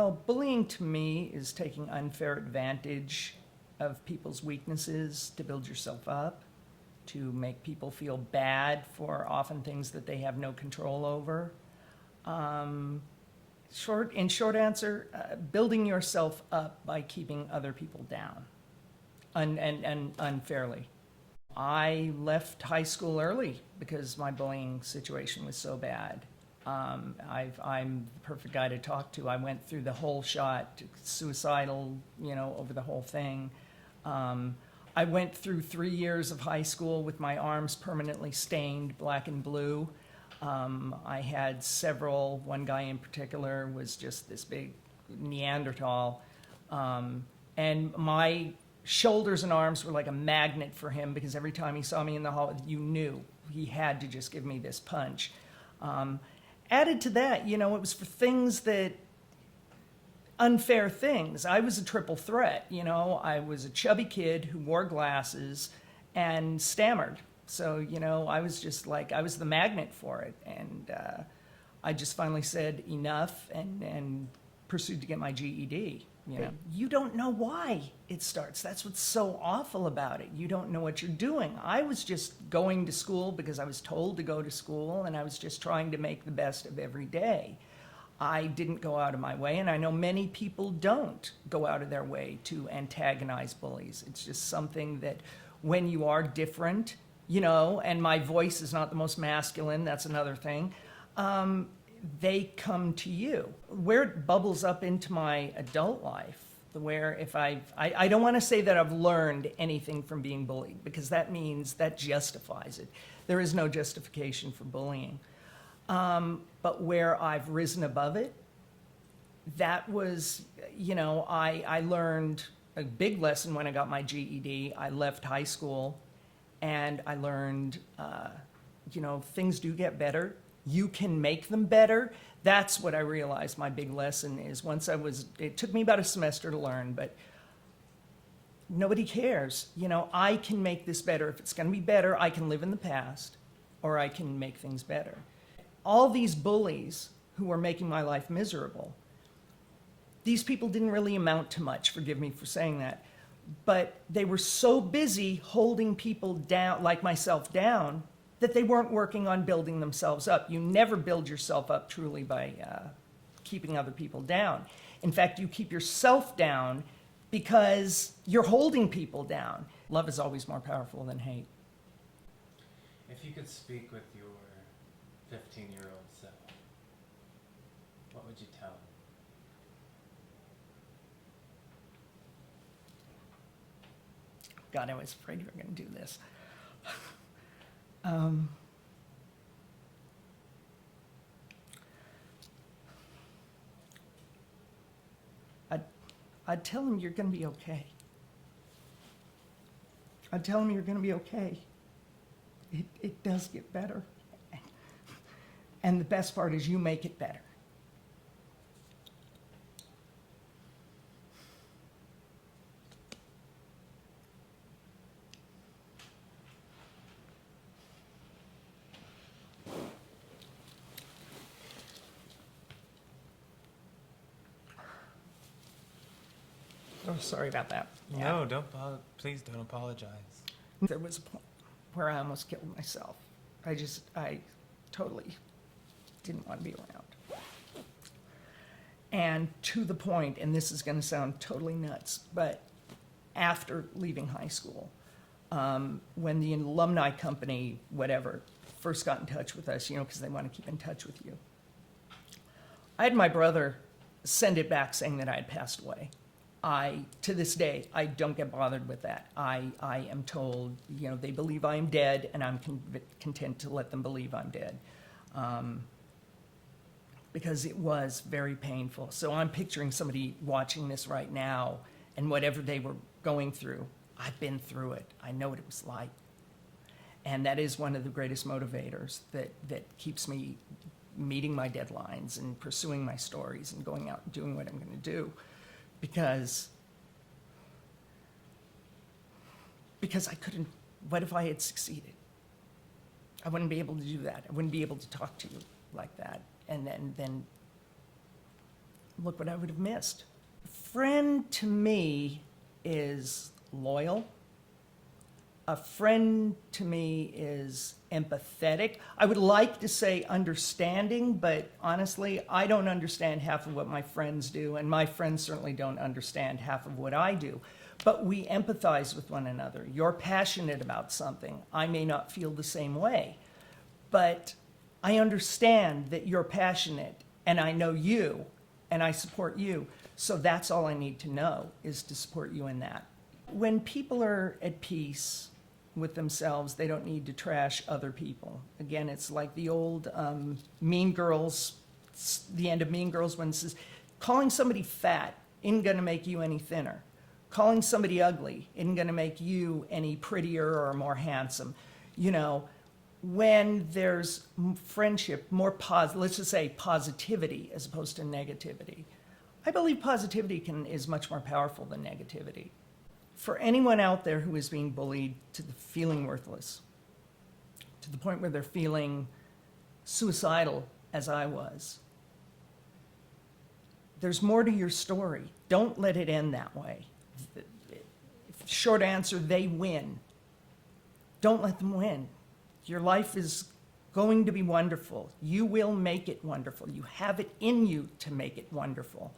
Well, bullying to me is taking unfair advantage of people's weaknesses to build yourself up, to make people feel bad for often things that they have no control over. Short answer, building yourself up by keeping other people down and unfairly. I left high school early because my bullying situation was so bad. I'm the perfect guy to talk to. I went through the whole shot, suicidal, over the whole thing. I went through 3 years of high school with my arms permanently stained black and blue. I had several, one guy in particular was just this big Neanderthal. And my shoulders and arms were like a magnet for him because every time he saw me in the hall, you knew he had to just give me this punch. Added to that, it was for things that, unfair things. I was a triple threat, I was a chubby kid who wore glasses and stammered. So, I was just like, I was the magnet for it. And I just finally said enough and pursued to get my GED. You don't know why it starts. That's what's so awful about it. You don't know what you're doing. I was just going to school because I was told to go to school, and I was just trying to make the best of every day. I didn't go out of my way, and I know many people don't go out of their way to antagonize bullies. It's just something that when you are different, and my voice is not the most masculine, that's another thing, they come to you. Where it bubbles up into my adult life, where if I don't want to say that I've learned anything from being bullied, because that means that justifies it. There is no justification for bullying. But where I've risen above it, that was, I learned a big lesson when I got my GED. I left high school and I learned, things do get better. You can make them better. That's what I realized my big lesson is. It took me about a semester to learn, but nobody cares. I can make this better. If it's going to be better, I can live in the past or I can make things better. All these bullies who were making my life miserable, these people didn't really amount to much, forgive me for saying that, but they were so busy holding people down, like myself, down, that they weren't working on building themselves up. You never build yourself up truly by keeping other people down. In fact, you keep yourself down because you're holding people down. Love is always more powerful than hate. If you could speak with your 15-year-old self, what would you tell him? God, I was afraid you were going to do this. I'd tell him you're going to be okay. I'd tell him you're going to be okay. It does get better. And the best part is you make it better. Oh, sorry about that. No, please don't apologize. There was a point where I almost killed myself. I totally didn't want to be around. And to the point, and this is going to sound totally nuts, but after leaving high school, when the alumni company, whatever, first got in touch with us, because they want to keep in touch with you, I had my brother send it back saying that I had passed away. To this day, I don't get bothered with that. I am told, they believe I am dead, and I'm content to let them believe I'm dead. Because it was very painful. So I'm picturing somebody watching this right now, and whatever they were going through, I've been through it. I know what it was like. And that is one of the greatest motivators that keeps me meeting my deadlines and pursuing my stories and going out and doing what I'm going to do. Because I couldn't, what if I had succeeded? I wouldn't be able to do that. I wouldn't be able to talk to you like that. And then look what I would have missed. Friend to me is loyal. A friend to me is empathetic. I would like to say understanding, but honestly, I don't understand half of what my friends do, and my friends certainly don't understand half of what I do. But we empathize with one another. You're passionate about something. I may not feel the same way, but I understand that you're passionate, and I know you, and I support you. So that's all I need to know, is to support you in that. When people are at peace with themselves, they don't need to trash other people. Again, it's like the old Mean Girls, the end of Mean Girls, when it says, calling somebody fat isn't going to make you any thinner. Calling somebody ugly isn't going to make you any prettier or more handsome. You know, when there's friendship, more let's just say positivity as opposed to negativity. I believe positivity is much more powerful than negativity. For anyone out there who is being bullied to the feeling worthless, to the point where they're feeling suicidal, as I was, there's more to your story. Don't let it end that way. Short answer, they win. Don't let them win. Your life is going to be wonderful. You will make it wonderful. You have it in you to make it wonderful.